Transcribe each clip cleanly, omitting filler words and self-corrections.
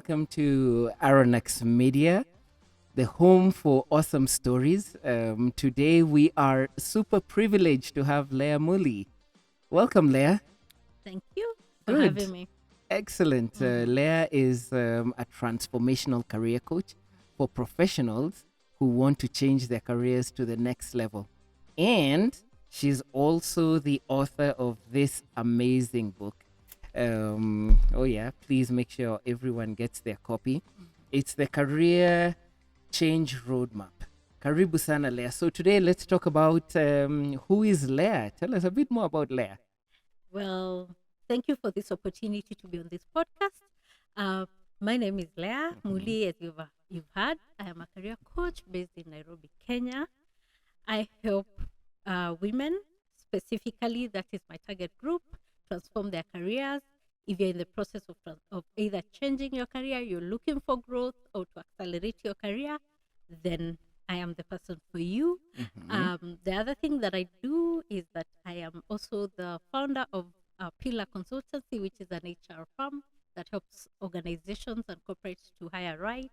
welcome to Aronex Media, the home for awesome stories. Today we are super privileged to have Leah Muli. Welcome, Leah. Thank you for Good. having me. Excellent. Leah is a transformational career coach for professionals who want to change their careers to the next level. And she's also the author of this amazing book. Please make sure everyone gets their copy. It's the Career Change Roadmap. Karibu sana, Leah. So today let's talk about who is Leah. Tell us a bit more about Leah. Well, thank you for this opportunity to be on this podcast. My name is Leah Muli, as you've heard. I am a career coach based in Nairobi, Kenya. I help women, specifically, that is my target group, transform their careers. If you're in the process of either changing your career, you're looking for growth, or to accelerate your career, then I am the person for you. The other thing that I do is that I am also the founder of Pillar Consultancy, which is an HR firm that helps organizations and corporates to hire right,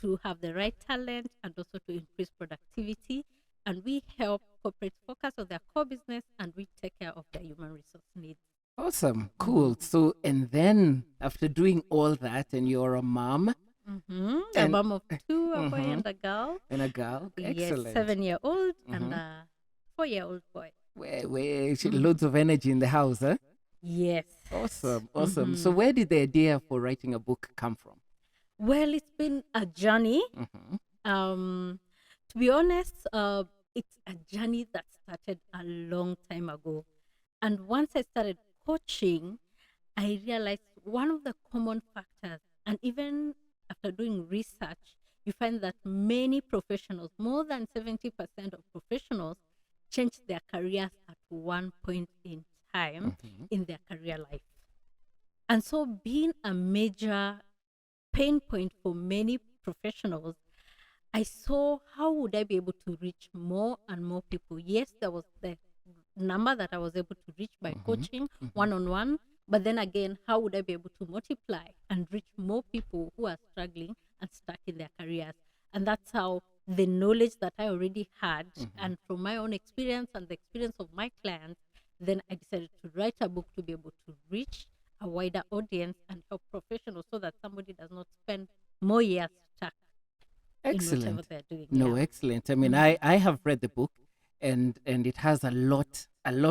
to have the right talent, and also to increase productivity. And we help corporates focus on their core business, and we take care of their human resource needs. Awesome. Cool. So, and then after doing all that, and you're a mom. A mom of two, a boy and a girl. And a girl. Yes, Excellent. 7-year-old and a 4-year-old boy. Loads of energy in the house, huh? Yes. Awesome. So where did the idea for writing a book come from? Well, it's been a journey. To be honest, it's a journey that started a long time ago. And once I started coaching, I realized one of the common factors, and even after doing research, you find that many professionals, more than 70% of professionals, change their careers at one point in time in their career life. And so being a major pain point for many professionals, I saw how would I be able to reach more and more people. Yes, there was the number that I was able to reach by coaching one-on-one, but then again, how would I be able to multiply and reach more people who are struggling and stuck in their careers? And that's how the knowledge that I already had, and from my own experience and the experience of my clients, then I decided to write a book to be able to reach a wider audience and help professionals, so that somebody does not spend more years stuck in whatever they're doing. No, excellent. I mean, I have read the book, and it has a lot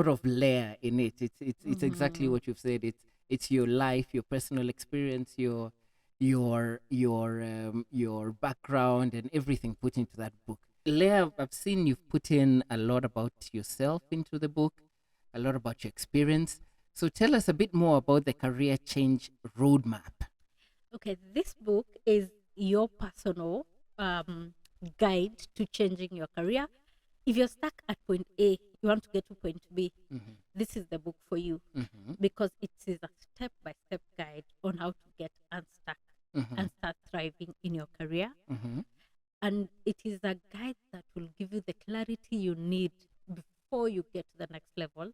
of layer in it. It's exactly what you've said. It's your life, your personal experience, your background, and everything put into that book. Leah, I've seen you've put in a lot about yourself into the book, a lot about your experience. So tell us a bit more about the Career Change Roadmap. Okay, this book is your personal guide to changing your career. If you're stuck at point A, you want to get to point B, this is the book for you, because it is a step-by-step guide on how to get unstuck and start thriving in your career. And it is a guide that will give you the clarity you need before you get to the next level.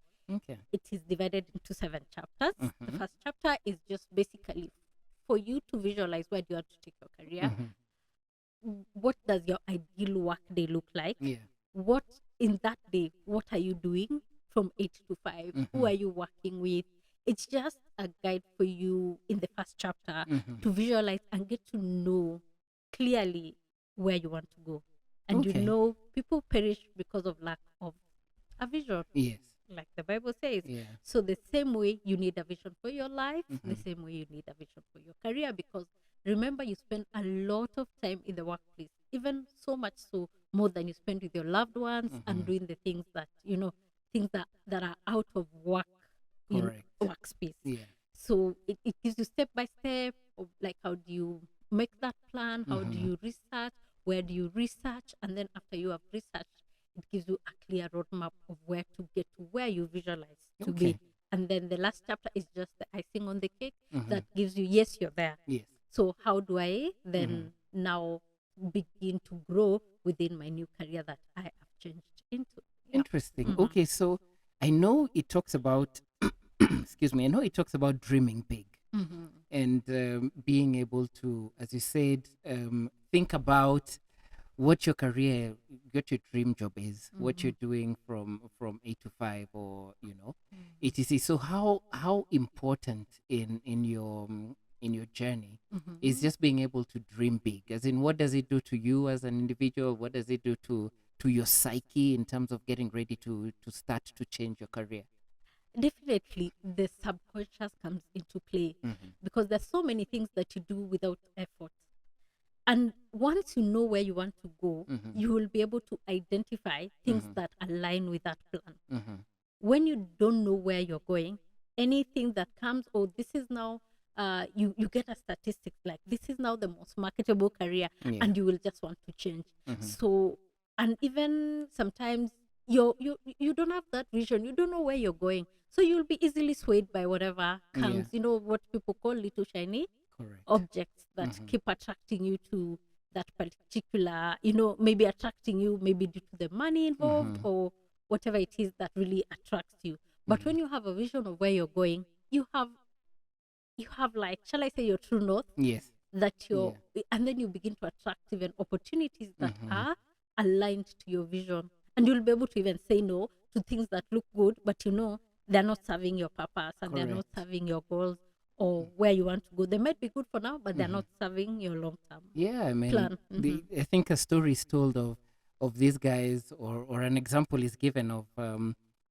It is divided into 7 chapters. The first chapter is just basically for you to visualize where do you want to take your career. What does your ideal work day look like? What in that day, what are you doing from 8 to 5? Who are you working with? It's just a guide for you in the first chapter to visualize and get to know clearly where you want to go. And you know, people perish because of lack of a vision. Yes. Like the Bible says. So the same way you need a vision for your life, the same way you need a vision for your career, because remember, you spend a lot of time in the workplace, even so much so more than you spend with your loved ones and doing the things that, things that are out of work in workspace. So it gives you step by step of like, how do you make that plan? How do you research? Where do you research? And then after you have researched, it gives you a clear roadmap of where to get to where you visualize to be. And then the last chapter is just the icing on the cake that gives you, yes, you're there. So how do I then now begin to grow within my new career that I have changed into? Interesting. Okay, so I know it talks about, excuse me, I know it talks about dreaming big. and being able to, as you said, think about what your career, what your dream job is, what you're doing from 8 to 5, or etc. So how important in your journey is just being able to dream big, as in what does it do to you as an individual, what does it do to your psyche in terms of getting ready to start to change your career? Definitely, the subconscious comes into play because there's so many things that you do without effort. And once you know where you want to go, you will be able to identify things that align with that plan. When you don't know where you're going, anything that comes, oh, this is now, you get a statistic like this is now the most marketable career, Yeah. and you will just want to change. So, and even sometimes you don't have that vision, you don't know where you're going, so you'll be easily swayed by whatever comes. Yeah. You know what people call little shiny Correct. objects that keep attracting you to that particular, maybe attracting you maybe due to the money involved or whatever it is that really attracts you. But when you have a vision of where you're going, you have like, shall I say, your true north, Yes. that and then you begin to attract even opportunities that are aligned to your vision, and you'll be able to even say no to things that look good, but they're not serving your purpose, and they're not Correct. serving your goals or where you want to go. They might be good for now, but they're not serving your long-term Yeah, I mean, plan. I think a story is told of these guys, or an example is given of,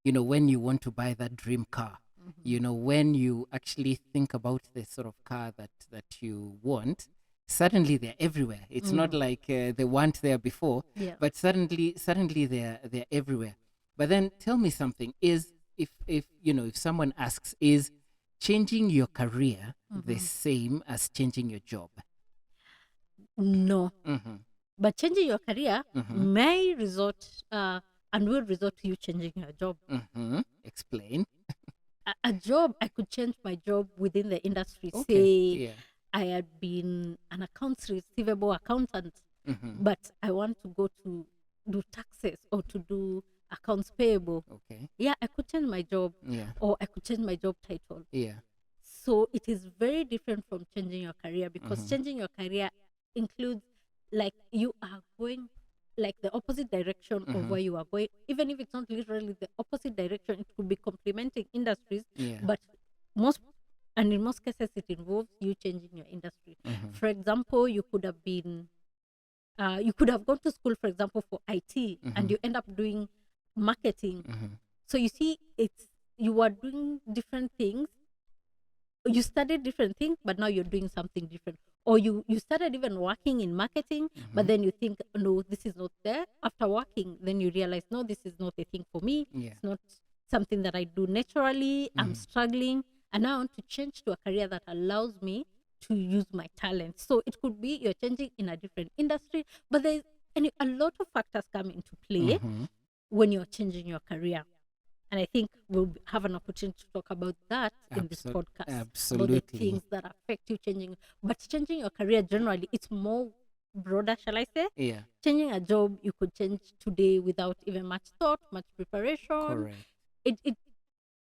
when you want to buy that dream car, when you actually think about the sort of car that you want, suddenly they're everywhere. It's not like they weren't there before, Yeah. but suddenly they're everywhere. But then tell me something: is if someone asks, is changing your career the same as changing your job? No. But changing your career Mhm. may result and will result to you changing your job. Explain. A job, I could change my job within the industry. Okay. Say Yeah. I had been an accounts receivable accountant, Mhm. but I want to go to do taxes or to do accounts payable. Okay. Yeah, I could change my job, Yeah. or I could change my job title. Yeah. So it is very different from changing your career, because changing your career includes, like, you are going like the opposite direction of where you are going. Even if it's not literally the opposite direction, it could be complementing industries. Yeah. But in most cases, it involves you changing your industry. For example, you could have gone to school, for example, for IT, and you end up doing marketing. So you see, you are doing different things. You studied different things, but now you're doing something different. Or you started even working in marketing, but then you think, no, this is not there. After working, then you realize, no, this is not a thing for me. Yeah. It's not something that I do naturally. I'm struggling, and now I want to change to a career that allows me to use my talent. So it could be you're changing in a different industry, but a lot of factors come into play when you're changing your career. And I think we'll have an opportunity to talk about that in this podcast. About the Absolutely. things that affect you changing. But changing your career generally, it's more broader, shall I say? Yeah. Changing a job, you could change today without even much thought, much preparation. Correct. It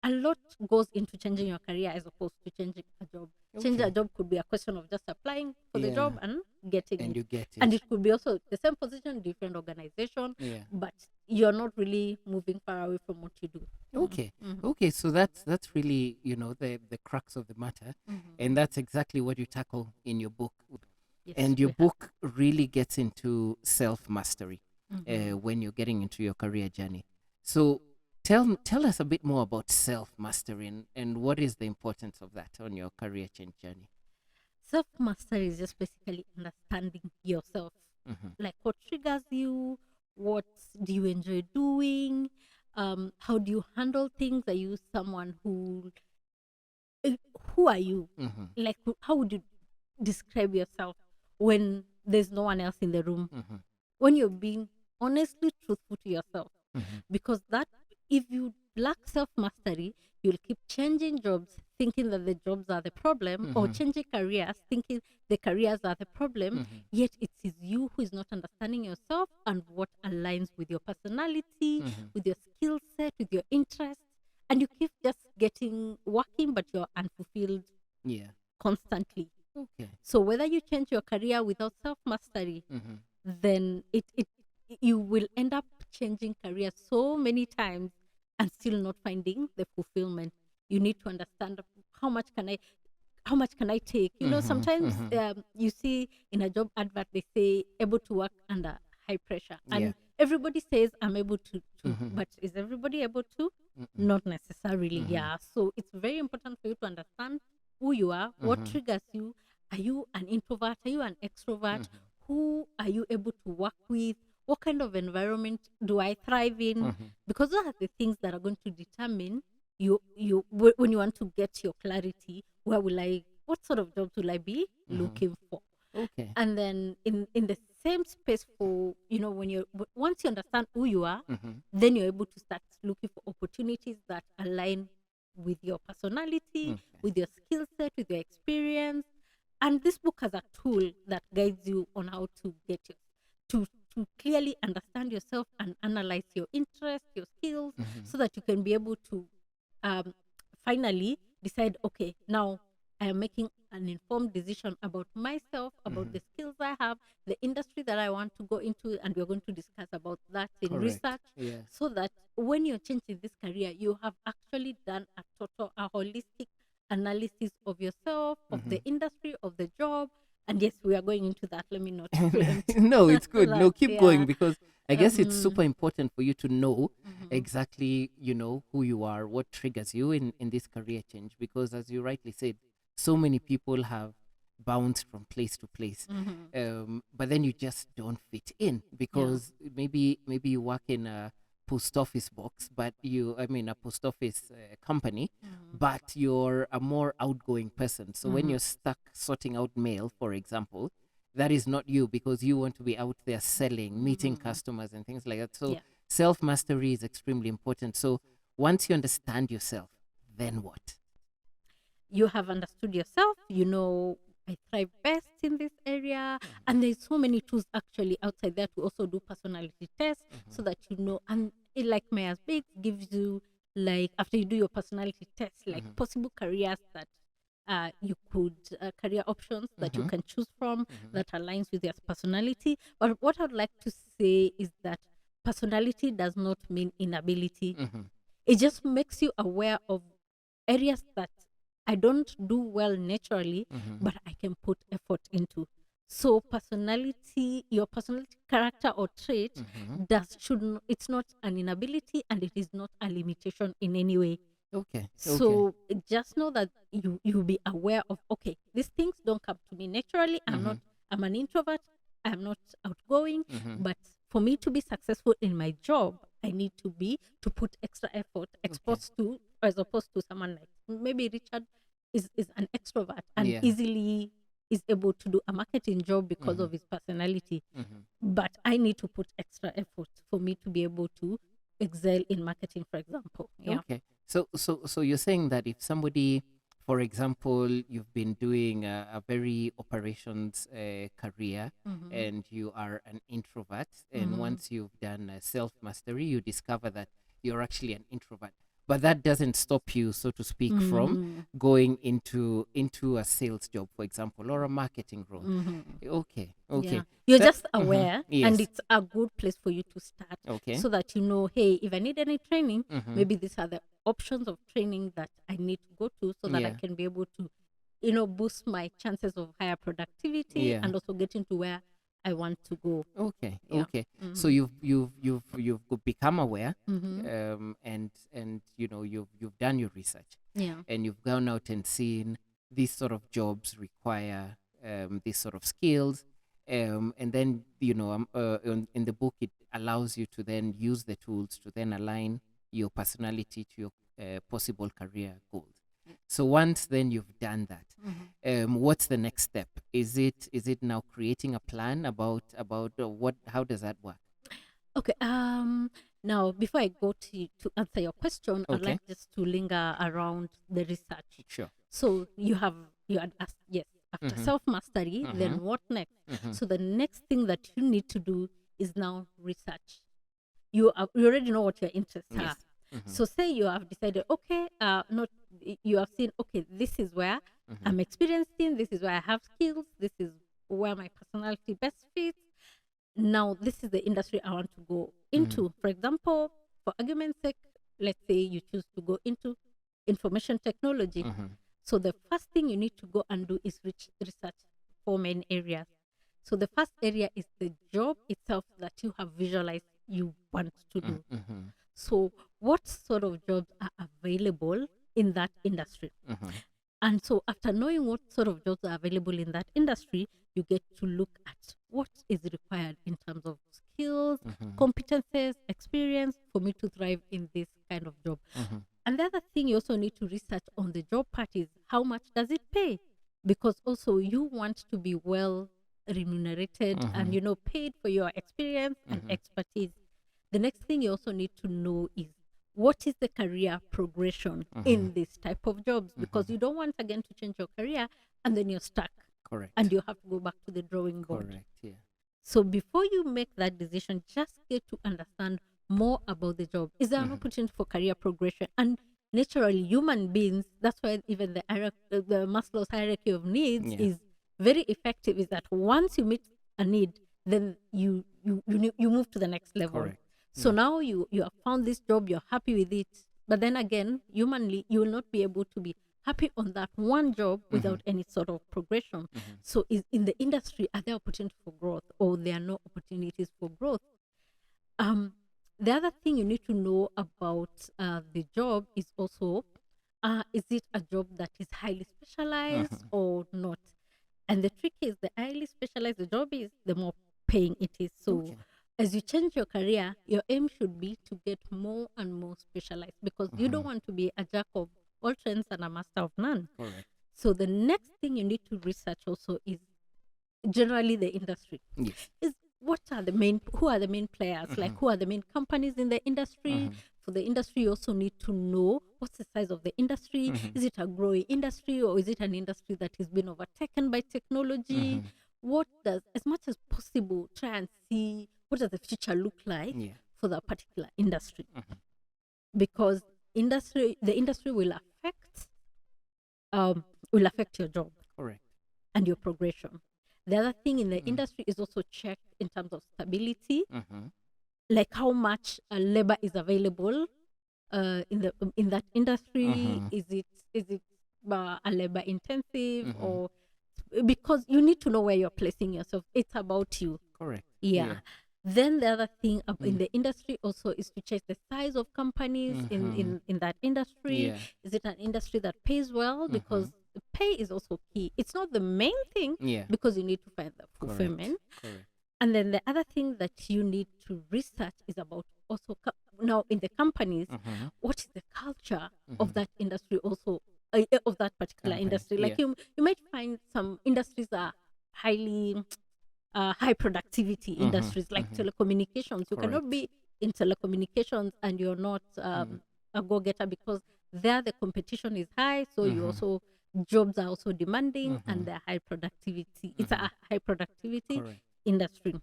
a lot goes into changing your career as opposed to changing a job. Changing a Okay. job could be a question of just applying for the Yeah. job and getting And it. you get And it. it could be also the same position, different organization, Yeah. but you're not really moving far away from what you do. Okay. Okay. So that's really, the crux of the matter, and that's exactly what you tackle in your book. Yes, And your we have. book really gets into self mastery when you're getting into your career journey. So tell us a bit more about self mastery, and what is the importance of that on your career change journey. Self mastery is just basically understanding yourself, like what triggers you, what do you enjoy doing, how do you handle things? Are you someone who are you? Like, how would you describe yourself when there's no one else in the room? When you're being honestly truthful to yourself. Because that, if you lack self mastery, you'll keep changing jobs thinking that the jobs are the problem, or changing careers thinking the careers are the problem. Yet it is you who is not understanding yourself and what aligns with your personality, with your skill set, with your interests. And you keep just working, but you're unfulfilled Yeah. constantly. Okay. So whether you change your career without self mastery, Mhm. then it you will end up changing careers so many times and still not finding the fulfillment. You need to understand how much can I how much can I take? You know, Mhm. sometimes Mhm. you see in a job advert they say able to work under high pressure, Yeah. and everybody says I'm able to, Mhm. but is everybody able to? Mm-mm. Not necessarily. Mhm. Yeah. So it's very important for you to understand who you are, what Mhm. triggers you. Are you an introvert? Are you an extrovert? Mhm. Who are you able to work with? What kind of environment do I thrive in? Mhm. Because those are the things that are going to determine when you want to get your clarity. Where will I? What sort of jobs will I be Mhm. looking for? Okay. And then in the same space, for once you understand who you are, Mhm. then you're able to start looking for opportunities that align with your personality, Okay. with your skill set, with your experience. And this book has a tool that guides you on how to get your to clearly understand yourself and analyze your interests, your skills, Mhm. so that you can be able to um, finally decide, okay, now I am making an informed decision about myself, about Mhm. the skills I have, the industry that I want to go into, and we're going to discuss about that in Correct. research, Yes. so that when you're changing this career, you have actually done a holistic analysis of yourself, of Mhm. the industry, of the job. And yes, we are going into that. Let me not preempt No, it's good. No, that. keep going Yeah. because I guess it's Um, super important for you to know mhm. exactly, who you are, what triggers you in this career change. Because as you rightly said, so many people have bounced from place to place, Mhm. but then you just don't fit in Yeah. because maybe you work in a post office box, but a post office company, Mhm. but you're a more outgoing person. So when Mhm. you're stuck sorting out mail, for example, that is not you because you want to be out there selling, meeting Mhm. customers, and things like that. So Yeah. self mastery is extremely important. So once you understand yourself, then what? You have understood yourself. You know, I thrive best in this area. And there's so many tools actually outside there to also do personality tests, so that you know. And it, like Myers Briggs gives you, like, after you do your personality test, like Mhm. possible careers that you could, career options that you Mhm. can choose from Mhm. that aligns with your personality. But what I'd like to say is that personality does not mean inability. Mhm. It just makes you aware of areas that I don't do well naturally, Mhm. but I can put effort into. So personality, your personality, character or trait, Mhm. it's not an inability, and it is not a limitation in any way. Okay. Okay. So just know that you'll be aware of, okay, these things don't come to me naturally. Mhm. I'm an introvert, I'm not outgoing, Mhm. but for me to be successful in my job, I need to put extra effort, Okay. exposed to, as opposed to someone like maybe Richard is an extrovert and Yeah. easily is able to do a marketing job because Mhm. of his personality. Mhm. But I need to put extra effort for me to be able to excel in marketing, for example. Yeah. Okay. So you're saying that if somebody, for example, you've been doing a very operations career Mm-hmm. and you are an introvert, and Mm-hmm. once you've done self mastery, you discover that you're actually an introvert. But that doesn't stop you, so to speak, from Mm, going into a sales job, for example, or a marketing role. mhm. Okay. Yeah. Okay. You're That. just aware, and Yes. it's a good place for you to start, Okay. so that you know, hey, if I need any training, Mm-hmm. maybe these are the options of training that I need to go to, so that I Yeah. can be able to, boost my chances of higher productivity Yeah. and also getting to where I want to go. Okay, Yeah. okay. So Mm-hmm. you've become aware, Mm-hmm. and you've done your research, Yeah. and you've gone out and seen these sort of jobs require these sort of skills, and then in the book it allows you to then use the tools to then align your personality to your possible career goals. So once then you've done that, Mm-hmm. what's the next step? Is it now creating a plan about what? How does that work? Okay. Now, before I go to answer your question, I'd Okay, like just to linger around the research. sure. So you had asked, yes, after Mm-hmm. self mastery, Mm-hmm. then what next? Mm-hmm. So the next thing that you need to do is now research. You already know what your interests are. Yes. Mm-hmm. So say you have decided, okay, not you have seen, okay, this is where I'm experienced in, this is where I have skills, this is where my personality best fits. Now, this is the industry I want to go into. For example, for argument's sake, let's say you choose to go into information technology. So the first thing you need to go and do is research 4 main areas. So the first area is the job itself that you have visualized you want to do. So what sort of jobs are available in that industry? And so after knowing what sort of jobs are available in that industry, you get to look at what is required in terms of skills, competences, experience for me to thrive in this kind of job. And the other thing you also need to research on the job part is how much does it pay? Because also you want to be well remunerated and paid for your experience and expertise. The next thing you also need to know is what is the career progression in this type of jobs, because you don't want again to change your career and then you're stuck. Correct. And you have to go back to the drawing board. Correct. Yeah. So before you make that decision, just get to understand more about the job. Is there an opportunity for career progression? And naturally, human beings, that's why even the Maslow's hierarchy of needs is very effective, is that once you meet a need, then you move to the next level. Correct. So now you have found this job, you're happy with it. But then again, humanly, you will not be able to be happy on that one job without any sort of progression. So in the industry, are there opportunities for growth, or there are no opportunities for growth? The other thing you need to know about the job is also, is it a job that is highly specialized or not? And the trick is, the highly specialized the job is, the more paying it is. So as you change your career, your aim should be to get more and more specialized, because you don't want to be a jack of all trades and a master of none. Correct. So the next thing you need to research also is generally the industry. Yes. Is who are the main players, like who are the main companies in the industry. For the industry, you also need to know what's the size of the industry. Is it a growing industry, or is it an industry that has been overtaken by technology? What does, as much as possible, try and see what does the future look like for that particular industry, because the industry will affect your job. Correct. And your progression. The other thing in the industry is also checked in terms of stability, like how much labor is available in that industry. Is it a labor intensive, or because you need to know where you're placing yourself. It's about you. Correct. Yeah. Then the other thing in the industry also is to check the size of companies in that industry. Is it an industry that pays well? Because pay is also key. It's not the main thing, because you need to find the fulfillment. Correct. And then the other thing that you need to research is about also now in the companies, what is the culture of that industry also, of that particular industry. Like you might find some industries are highly high productivity industries, like telecommunications. You cannot be in telecommunications and you're not a go-getter, because there the competition is high. So you also, jobs are also demanding and they're high productivity. It's a high productivity industry.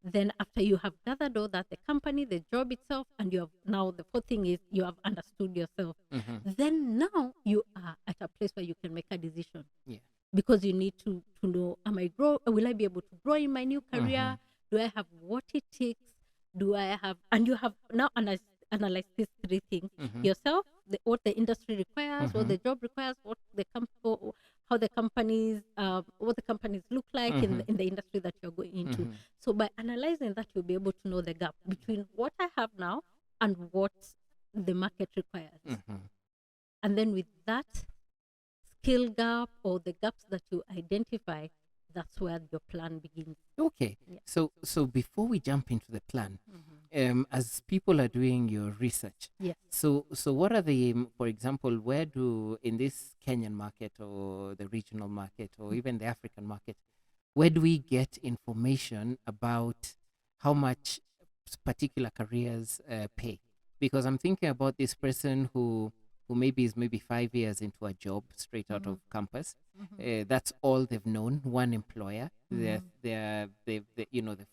Then after you have gathered all that, the company, the job itself, and you have now, the fourth thing is you have understood yourself. Then now you are at a place where you can make a decision. Because you need to know, will I be able to grow in my new career? Do I have what it takes? Do I have, and you have now analyze these three things yourself, what the industry requires, what the job requires, what the how the companies, what the companies look like in the industry that you're going into. So by analyzing that, you'll be able to know the gap between what I have now and what the market requires. And then with that skill gap or the gaps that you identify, that's where your plan begins. Okay. So before we jump into the plan, as people are doing your research, so what are the, for example, where do, in this Kenyan market or the regional market or even the African market, where do we get information about how much particular careers pay? Because I'm thinking about this person who maybe is 5 years into a job straight out of campus. That's all they've known, one employer. They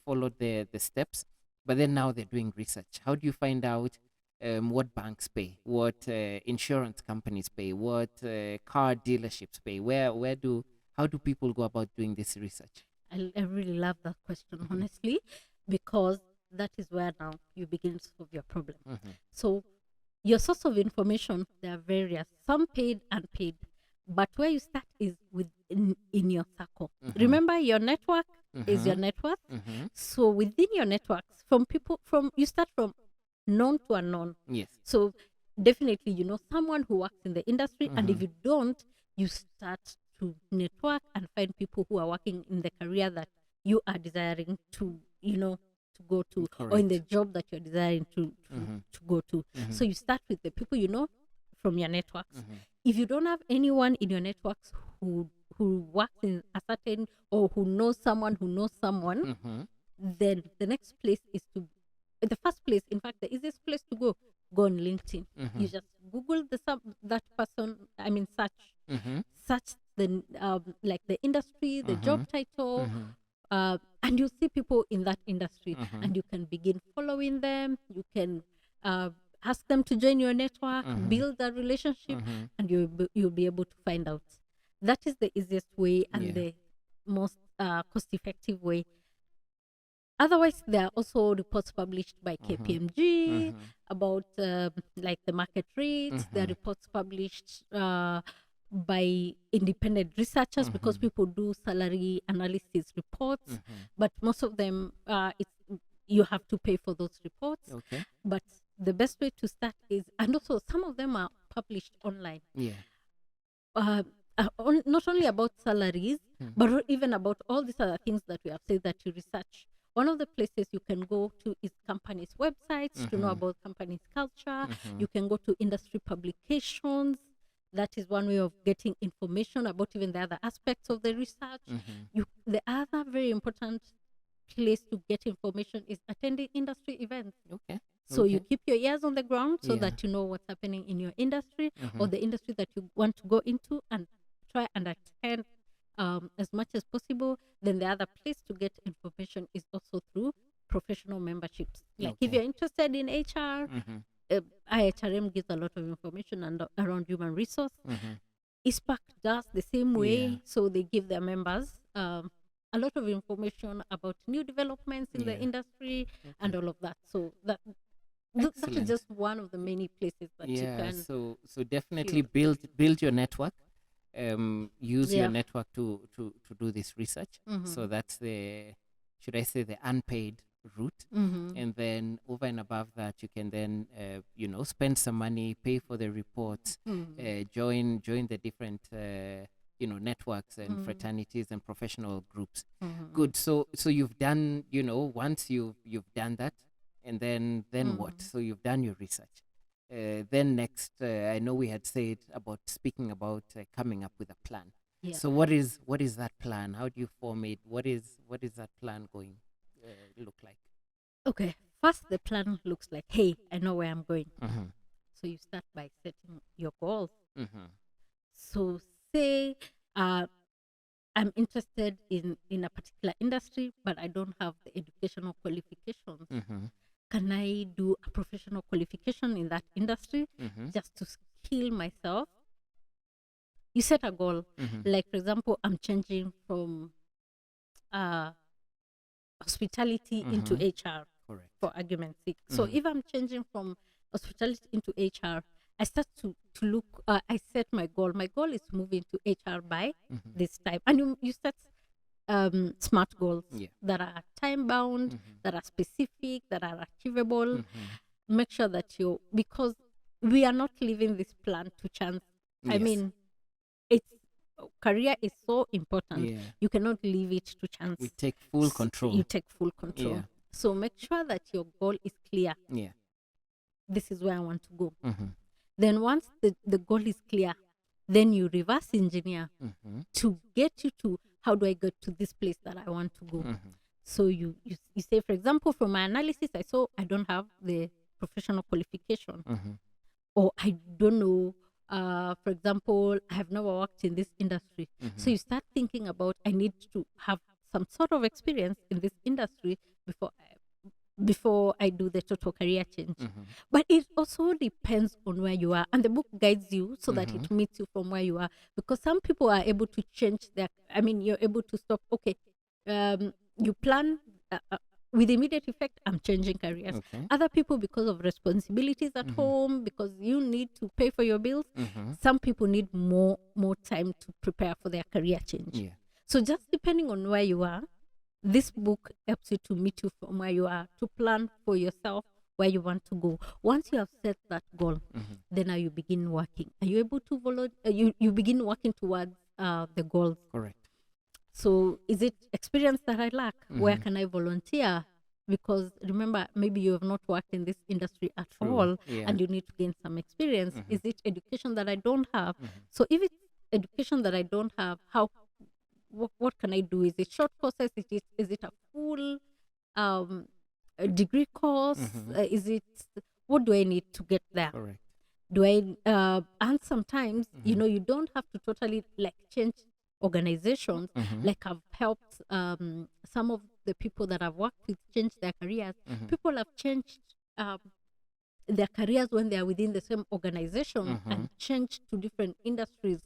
followed the steps, but then now they're doing research. How do you find out what banks pay, what insurance companies pay, what car dealerships pay. How do people go about doing this research? I really love that question, honestly, because that is where now you begin to solve your problem. So your source of information, there are various, some paid, unpaid, but where you start is in your circle. Remember, your network is your net worth. So within your networks, you start from known to unknown. Yes. So definitely, you know someone who works in the industry, and if you don't, you start to network and find people who are working in the career that you are desiring to, to go to, or in the job that you're desiring to go to. So you start with the people you know from your networks. If you don't have anyone in your networks who works in a certain, or who knows someone, then the next place is the first place, in fact, the easiest place to go on LinkedIn. You just Google that person. I mean, search the like the industry, the job title, and you see people in that industry, and you can begin following them. You can ask them to join your network, build that relationship, and you'll be able to find out. That is the easiest way and the most cost-effective way. Otherwise, there are also reports published by KPMG about like the market rates. There are reports published by independent researchers, because people do salary analysis reports, but most of them you have to pay for those reports. Okay. But the best way to start is, and also some of them are published online. Not only about salaries, but even about all these other things that we have said that you research. One of the places you can go to is companies' websites to know about companies' culture. You can go to industry publications. That is one way of getting information about even the other aspects of the research. The other very important place to get information is attending industry events. Okay. So you keep your ears on the ground so that you know what's happening in your industry or the industry that you want to go into, and try and attend as much as possible. Then the other place to get information is also through professional memberships. Like if you're interested in HR, IHRM gives a lot of information around human resource. ISPAC does the same way. So they give their members a lot of information about new developments in the industry and all of that. So that is just one of the many places that you can. So definitely build your network. Use your network to do this research. So that's should I say, the unpaid route. And then over and above that, you can then spend some money, pay for the reports, join the different networks and fraternities and professional groups. Good. So you've done, once you've done that, and then what? So you've done your research. Then next, I know we had said about speaking about coming up with a plan. So what is that plan? How do you form it? What is that plan going look like? Okay, first the plan looks like, hey, I know where I'm going. So you start by setting your goals. So say I'm interested in a particular industry, but I don't have the educational qualifications. Can I do a professional qualification in that industry just to skill myself? You set a goal. Like, for example, I'm changing from hospitality into HR, for argument's sake. So if I'm changing from hospitality into HR, I start to look, I set my goal. My goal is to move into HR by this time. And you set smart goals that are time bound, that are specific, that are achievable. Make sure that because we are not leaving this plan to chance. I mean, career is so important. You cannot leave it to chance. We take full control. You take full control. So make sure that your goal is clear. This is where I want to go. Then once the goal is clear, then you reverse engineer to get you to, how do I get to this place that I want to go? So you say, for example, from my analysis, I saw I don't have the professional qualification, or I don't know. For example, I have never worked in this industry. So you start thinking about, I need to have some sort of experience in this industry before before I do the total career change. Mm-hmm. But it also depends on where you are, and the book guides you so that Mm-hmm. it meets you from where you are. Because some people are able to change their. I mean, you're able to stop. Okay, you plan. With immediate effect, I'm changing careers. Okay. Other people, because of responsibilities at Mm-hmm. home, because you need to pay for your bills, Mm-hmm. some people need more time to prepare for their career change. Yeah. So just depending on where you are, this book helps you to meet you from where you are, to plan for yourself where you want to go. Once you have set that goal, Mm-hmm. then now you begin working. Are you able to follow? You begin working towards the goals. Correct. So is it experience that I lack? Where Mm-hmm. can I volunteer? Because remember, maybe you have not worked in this industry at True. all, Yeah. and you need to gain some experience. Mhm. Is it education that I don't have? Mhm. So if it's education that I don't have, what can I do? Is it short courses? Is it a full a degree course? Mhm. Is it, what do I need to get there? Correct. Do I and sometimes Mhm. you don't have to totally like change organizations. Mhm. Like I've helped some of the people that I've worked with change their careers. Mhm. People have changed their careers when they are within the same organization Mhm. and changed to different industries.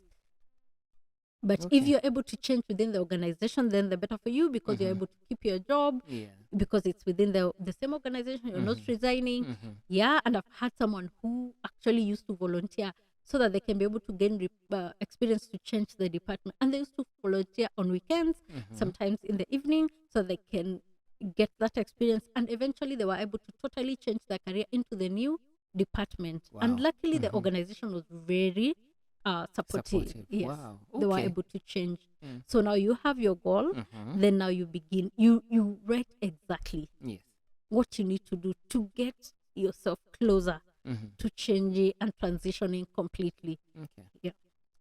But if Okay. you're able to change within the organization, then the better for you, because you're Mhm. able to keep your job, Yeah. because it's within the same organization. You're not Mhm. resigning. Mhm. Yeah, and I've had someone who actually used to volunteer so that they can be able to gain experience to change the department. And they used to volunteer on weekends, Mhm. sometimes in the evening, so they can get that experience. And eventually they were able to totally change their career into the new department. And Wow. luckily the Mhm. organization was very supportive. Supportive. Yes, Wow. they were Okay. able to change. Mm. So now you have your goal. Mhm. Then now you begin. You write exactly Yes. what you need to do to get yourself closer Mhm. to changing and transitioning completely. Okay. Yeah.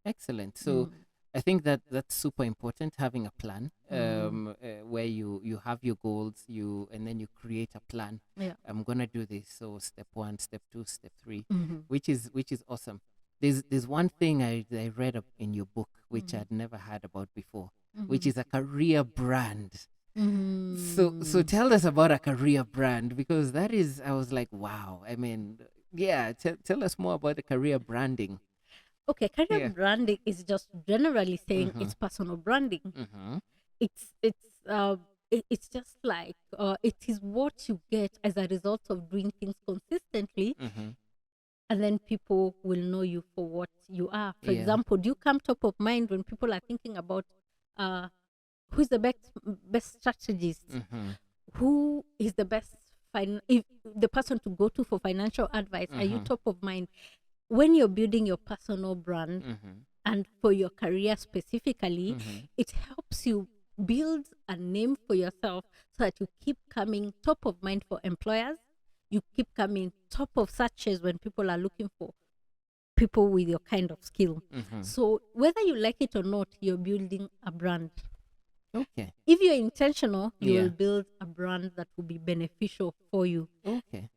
Excellent. So I think that that's super important, having a plan, where you have your goals, and then you create a plan. Yeah. I'm gonna do this. So step 1, step 2, step 3, Mhm. which is awesome. There's one thing I read in your book which Mhm. I'd never heard about before, which Mhm. is a career brand. So Mhm. tell us about a career brand, because that is, I was like, wow. I mean, yeah, tell us more about the career branding. Okay, career Yeah. branding is just generally saying Mhm. it's personal branding. Mhm. It's just like it is what you get as a result of doing things consistently, Mhm. and then people will know you for what you are. For Yeah. example, do you come top of mind when people are thinking about uh, who's the best strategist? Mhm. Who is the best if the person to go to for financial advice? Are you Mhm. top of mind when you're building your personal brand? Mhm. And for your career specifically, Mhm. it helps you build a name for yourself so that you keep coming top of mind for employers. You keep coming top of searches when people are looking for people with your kind of skill. Mhm. So whether you like it or not, you're building a brand. Okay. If you're intentional, you Yeah. will build a brand that will be beneficial for you. Okay.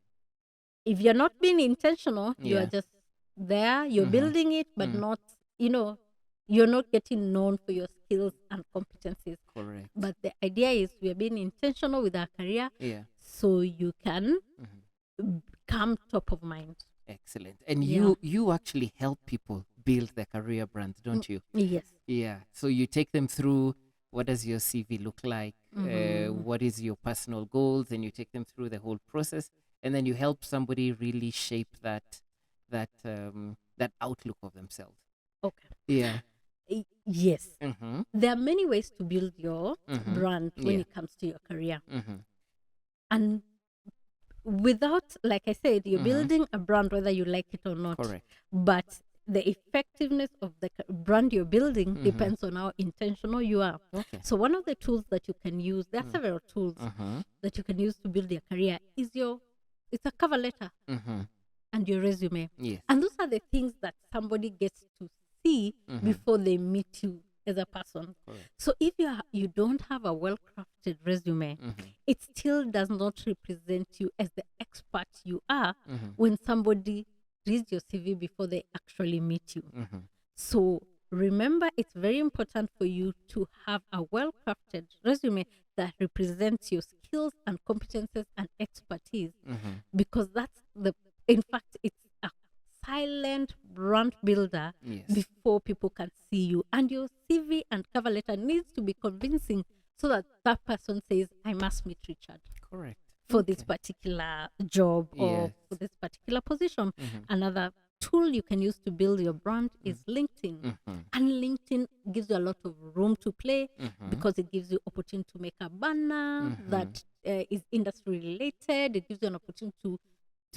If you're not being intentional, you are Yeah. just there, you're Mhm. building it, but Mm. not, you're not getting known for your skills and competencies. Correct. But the idea is we are being intentional with our career Yeah. so you can Mhm. come top of mind. Excellent. And Yeah. you actually help people build their career brands, don't you? Yes. Yeah. So you take them through, what does your CV look like? Mhm. What is your personal goals? And you take them through the whole process, and then you help somebody really shape that outlook of themselves. Okay. Yeah. Yes. Mm-hmm. There are many ways to build your Mm-hmm. brand when Yeah. it comes to your career. Mm-hmm. And without, like I said, you're Mhm. building a brand whether you like it or not. Correct. But the effectiveness of the brand you're building Mhm. depends on how intentional you are. Okay. So one of the tools that you can use, there are several tools Mm-hmm. that you can use to build your career, is it's a cover letter Mm-hmm. and your resume. Yes. And those are the things that somebody gets to see Mhm. before they meet you as a person. Correct. So if you don't have a well-crafted resume, Mm-hmm. it still does not represent you as the expert you are Mm-hmm. when somebody reads your CV before they actually meet you. Mm-hmm. So remember, it's very important for you to have a well-crafted resume that represents your skills skills and competences and expertise, Mm-hmm. because in fact, it's a silent brand builder Yes. before people can see you. And your CV and cover letter needs to be convincing so that that person says, I must meet Richard Correct. for this Okay. particular job or Yes. for this particular position. Mm-hmm. Another tool you can use to build your brand is LinkedIn. Mm-hmm. And LinkedIn gives you a lot of room to play Mm-hmm. because it gives you opportunity to make a banner Mhm. that is industry related. It gives you an opportunity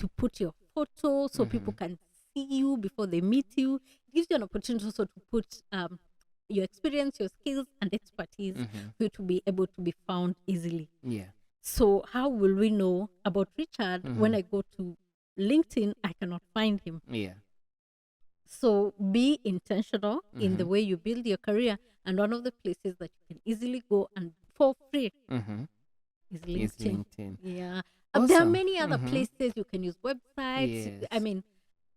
to put your photo so people can see you before they meet you. It gives you an opportunity also to put your experience, your skills, and expertise for you to be able to be found easily. Yeah. So how will we know about Richard when I go to LinkedIn? I cannot find him. Yeah. So be intentional in the way you build your career. And one of the places that you can easily go and for free Mm-hmm. is Is LinkedIn. LinkedIn. Yeah. There are Awesome. many other places you can use websites. Yes. I mean,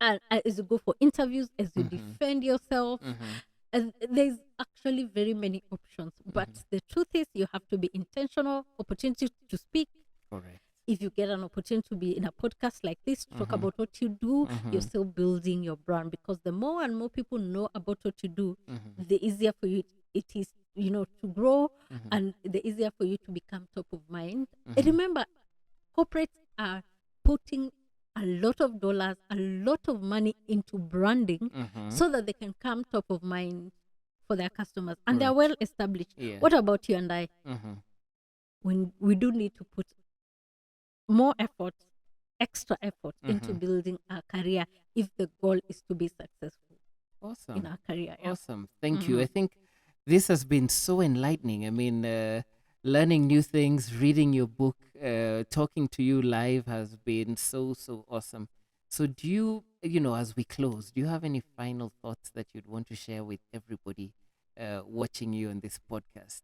as you go for interviews, as you defend yourself, and there's actually very many options. But the truth is, you have to be intentional. Opportunity to speak. Correct. If you get an opportunity to be in a podcast like this, to talk about what you do, you're still building your brand, because the more and more people know about what you do, the easier for you it is, to grow, and the easier for you to become top of mind. And remember, corporates are putting a lot of dollars, a lot of money into branding so that they can come top of mind for their customers, and they're well established. Yeah. What about you and I? When we do need to put more effort, extra effort into building our career if the goal is to be successful Awesome. in our career. Yeah. Awesome. Thank you. I think this has been so enlightening. I mean, learning new things, reading your book, talking to you live has been so, so awesome. So, do you, as we close, do you have any final thoughts that you'd want to share with everybody watching you on this podcast?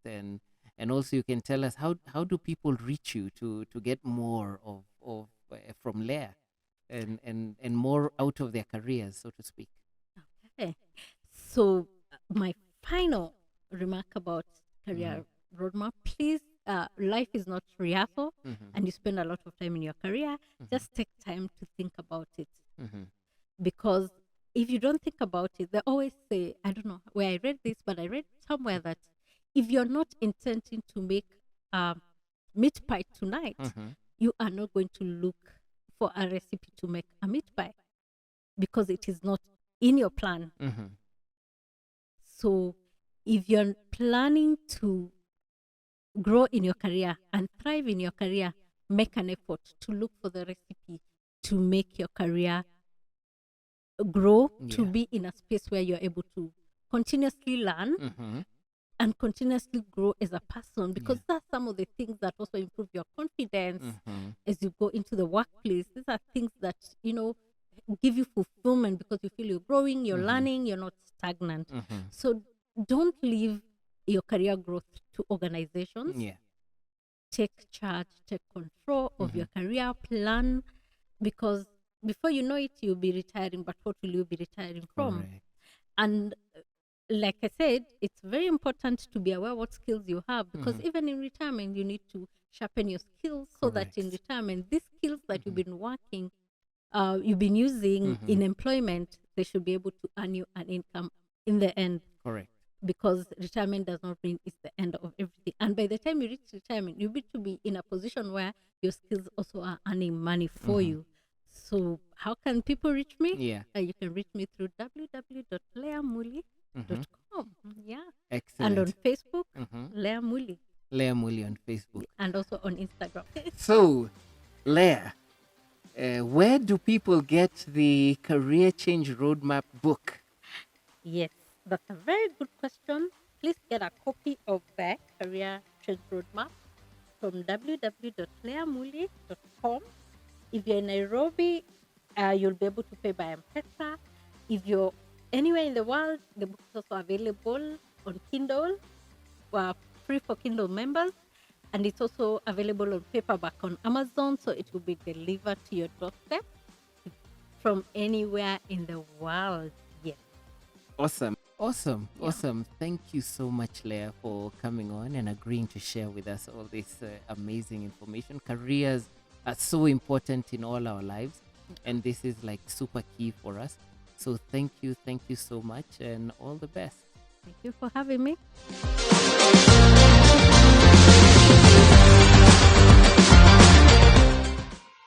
And also, you can tell us how do people reach you to get more of from Leah and more out of their careers, so to speak. Okay. So, my final remark about career roadmap, please, life is not rehearsal and you spend a lot of time in your career. Just take time to think about it. Because if you don't think about it, they always say, I don't know where I read this, but I read somewhere that if you're not intending to make meat pie tonight, you are not going to look for a recipe to make a meat pie because it is not in your plan. So if you're planning to grow in your career and thrive in your career, make an effort to look for the recipe to make your career grow, to be in a space where you're able to continuously learn and continuously grow as a person, because that's some of the things that also improve your confidence as you go into the workplace. These are things that, give you fulfillment because you feel you're growing, you're learning, you're not stagnant. So don't leave your career growth to organizations. Take charge, take control of your career plan, because before you know it, you'll be retiring, but what will you be retiring from? Correct. And like I said, it's very important to be aware what skills you have, because even in retirement, you need to sharpen your skills so that in retirement, these skills that you've been working, you've been using in employment, they should be able to earn you an income in the end. Correct. Because retirement does not mean it's the end of everything. And by the time you reach retirement, you need to be in a position where your skills also are earning money for you. So how can people reach me? You can reach me through www.leahmuli.com. Excellent. And on Facebook, Leah Muli. Leah Muli on Facebook. And also on Instagram. So, Leah, where do people get the Career Change Roadmap book? Yes, that's a very good question. Please get a copy of the Career Change Roadmap from www.leahmuli.com. If you're in Nairobi, you'll be able to pay by M-Pesa. If you're anywhere in the world, the book is also available on Kindle, free for Kindle members. And it's also available on paperback on Amazon, so it will be delivered to your doorstep from anywhere in the world. Yes. Awesome. Awesome. Yeah. Awesome. Thank you so much, Leah, for coming on and agreeing to share with us all this amazing information. Careers are so important in all our lives, and this is like super key for us. So thank you so much, and all the best. Thank you for having me.